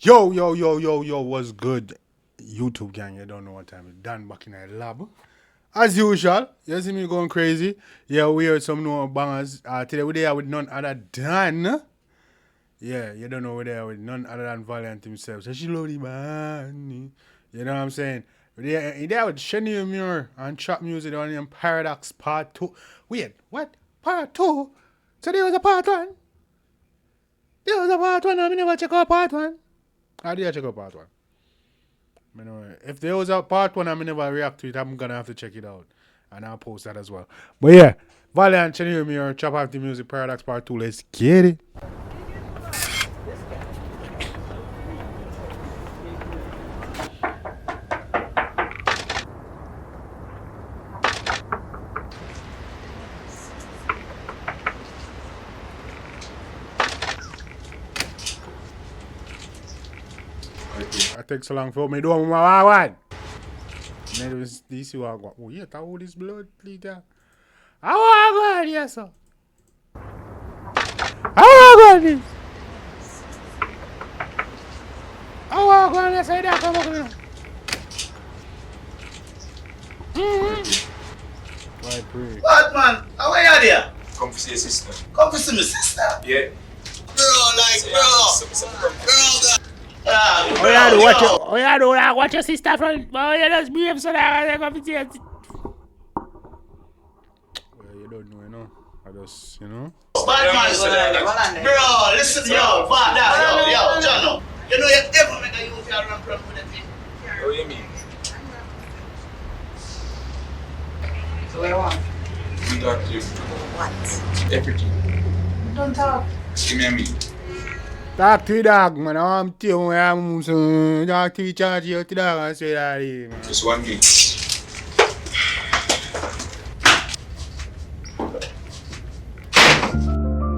Yo, what's good? YouTube gang, you don't know what time it's done back in the lab. As usual, you see me going crazy. Yeah, we heard some new bangers. Today we're there with none other than, yeah, you don't know we're there with none other than Valiant himself. So she love the man. You know what I'm saying? We're there with Shaneil Muir and Trap Music on him Paradox Part 2. Wait, what? Part 2? So there was a Part 1? There was a Part 1, I never check out Part 1. I did check out Part 1. You know, if there was a Part 1 and I never react to it, I'm gonna have to check it out. And I'll post that as well. But yeah, Valiant, Shaneil Muir, Traptive Muziq, Paradox Part 2. Let's get it. I take so long for me do my one. This you are going. Oh yeah, that all this blood leader. How are going, yes sir? How are going this? How are going this side? Come on. Why pray? What man? How are you there? Come to see your sister. Come to see my sister. Yeah. Bro. Oh yeah, do watch your sister from. Oh yeah, that's me. So that I come to see it. Well, you don't know, you know. I just, you know. Bad man, bro, listen, yo, father, yo, John, you know you ever make a youth here run from with the thing. What do you mean? So what do you want? We talk to you. What? Everything. Don't talk. Give me a meat. Talk to the dog, man. I'm telling you, I'm so. Talk to the charge you to the dog and say that, man. Just one meat.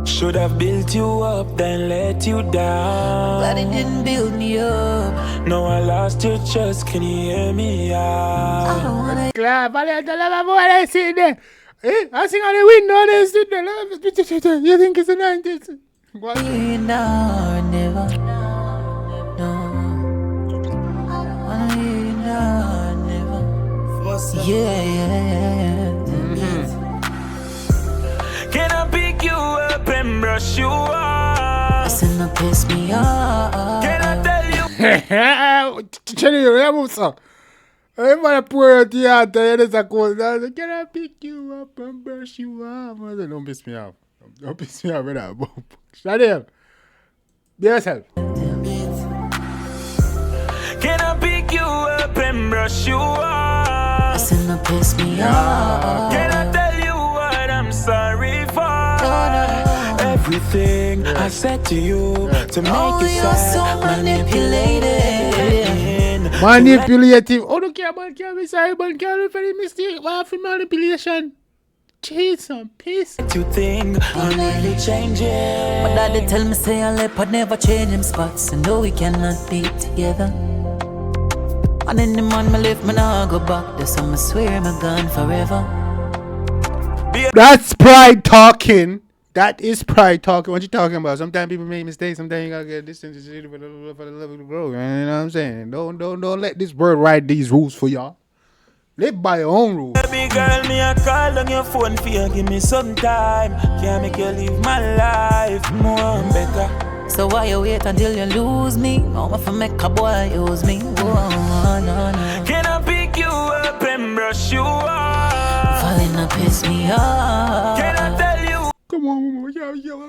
Should have built you up, then let you down. But it didn't build me up. No, I lost your trust, can you hear me out? I don't wanna Clap, Valiant, I love my boy, they sit there. Eh? I sing on the window, they sit there. You think it's the 90s? What? hear you now or never. No. I don't wanna hear you now or never. Yeah. Can I pick you up and brush you I off? said no piss me off. Can I tell you? Shaneil, remember, sir? Everybody pour out the heart, there's a cold. Can I pick you up and brush you off? I said, don't piss me off. Don't piss me off, brother. Shaneil, be yourself. Can I pick you up and brush you I off? said no piss me off. Can I tell you what I'm sorry for? Everything I said to you to make Oh, you you're so sad, manipulated. Manipulative. Oh, don't care, man. Can't be sorry, man. Can't look for the mistake. What for manipulation? Chase some peace. You think I'm really changing? My daddy tell me say I leopard never change him spots. And no, we cannot be together. And in the man me left me now go back. There's some I swear I'm gone forever. That's pride talking. That is pride talking. What you talking about? Sometimes people make mistakes. Sometimes you gotta get distance for the love of the grow. You know what I'm saying? Don't let this world write these rules for y'all. Live by your own rules. Baby girl, me a call on your phone for you. Give me some time. Can't make you live my life more and better. So why you wait until you lose me? Oh, if I make a boy use me. Oh, no. Can I pick you up and brush you off? Falling up piss me off. Can I tell you? Come on, mama.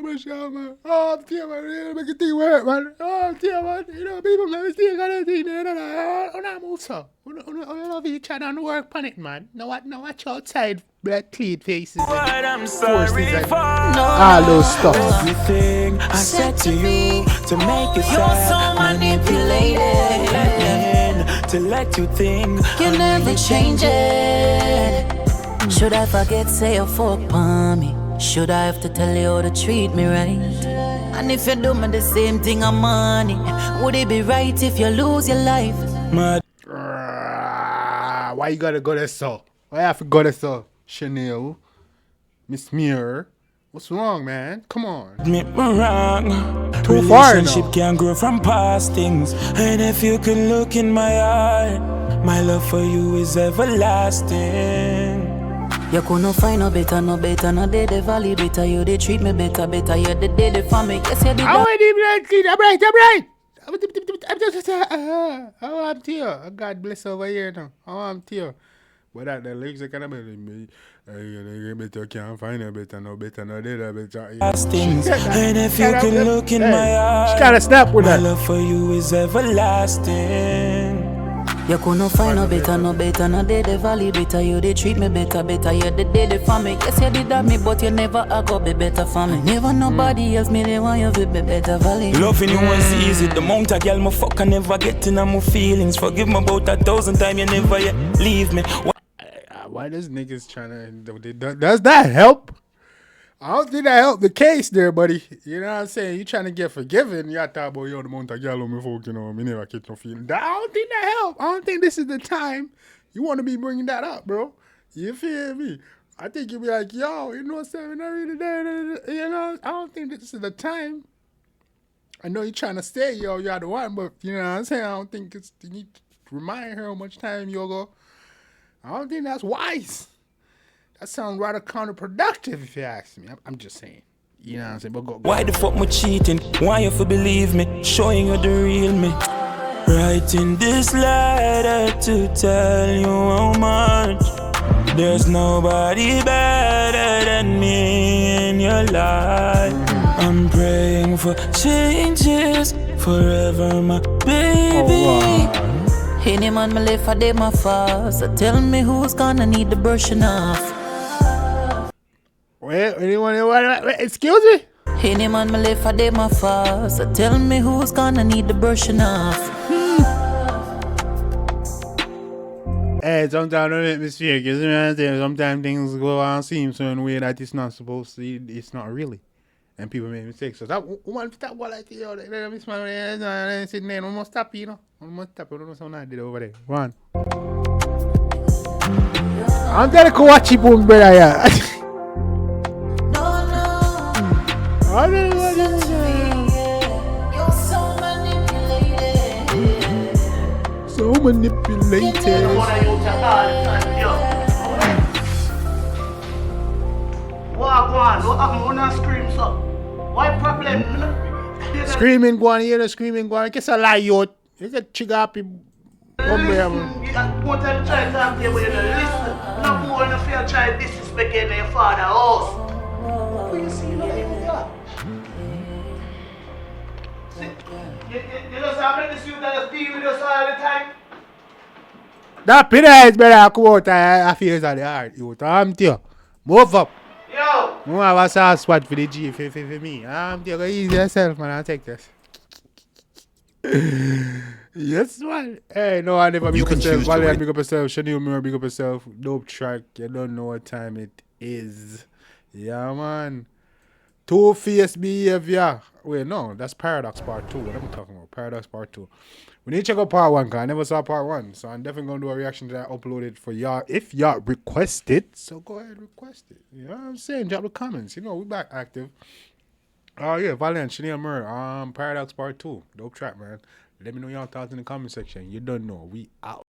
Man. Oh, dear, man. Really make it thing work, man. Oh, dear, man. You know, people make mistakes on the thing. I move, sir. I love each other and work on it, man. No, watch outside. Black clean faces. What I'm sorry for. All those stuff. Everything I said to you to make you You're so manipulated. to let you think You never change it. Should I forget, say you fuck on me? Should I have to tell you how to treat me right? And if you do me the same thing on money, would it be right if you lose your life? mad. Why you gotta go there, so? Why you have to go there, so? Shaneil, Miss Muir, What's wrong, man? Come on. Me wrong. Too far Relationship now. can grow from past things. And if you could look in my eye, my love for you is everlasting. You couldn't find no better, no day the valley better. You they treat me better, you the day the family. Yes, you did I'm here. God bless over here now. I'm here. But that the lyrics are kind of me. Better can't find a better, no day the better. Past things. And if you could look in my eye, she kind of snap with my that. love for you is everlasting. You couldn't find no better, no day the valley better. You they treat me better, you the day the family. Yes, you did that me, but you never a go be better for me. Never nobody else me they want you to be better valley. Loving you once easy. The amount of girl me fuck I never get in my feelings. Forgive me about 1,000 times, you never yet leave me. Why does niggas trying to... Does that help? I don't think that helped the case there, buddy. You know what I'm saying? You trying to get forgiven. You talk about, yo, the amount of girl on me folk, you know, me never get no feeling. I don't think that help. I don't think this is the time you want to be bringing that up, bro. You feel me? I think you'll be like, yo, you know what I'm saying? Not really there. You know, I don't think this is the time. I know you're trying to stay, yo, you're the one, but you know what I'm saying? I don't think it's... You need to remind her how much time you'll go. I don't think that's wise. That sounds rather counterproductive if you ask me. I'm just saying. You know what I'm saying? But go. Why the fuck me cheating? Why you for believe me? Showing you the real me. Writing this letter to tell you how much there's nobody better than me in your life. I'm praying for changes forever, my baby. Any man me left for them my fast. So tell me who's gonna need the brushing off. Wait, anyone? Excuse me? Any man me left for them my fast. So tell me who's gonna need the brushing off. Hey, sometimes don't make me speak. You see what I'm saying? Sometimes things go on seem certain way that it's not supposed to. It's not really. And people make mistakes. So that one stop what I tell you, let me smile and sit there. One more stop, you know. One more stop. I don't know something I did over there. One. I'm telling you, watch it, boom, brother. Yeah. So manipulated. What happened when I scream so? What problem? Screaming, go on, you know, screaming, go on. Guess I lie, you. You get trigger happy. One time try to talk to you, but you don't listen. No more than if you try to disrespect your father's house. What you see like that? You just have this you that just deal with us all the time. That pin is better. I come out. I feel it's at the heart. You I'm there. Move up. Yo! I have a soft spot for the G for me. I'm there. Go easy yourself, man. I'll take this. Yes, man. Hey, no, I never big up yourself. Valiant, big up yourself. Shaneil Muir, big up yourself. Dope track. You don't know what time it is. Yeah, man. Two-faced behavior. Wait, no, that's Paradox Part 2. What am I talking about? Paradox Part 2. We need to check out Part 1, because I never saw Part 1. So I'm definitely going to do a reaction to that, upload it for y'all. If y'all request it, so go ahead and request it. You know what I'm saying? Drop the comments. You know, we back active. Oh, yeah, Valiant, Shaneil Muir. Paradox Part 2. Dope track, man. Let me know y'all thoughts in the comment section. You don't know. We out.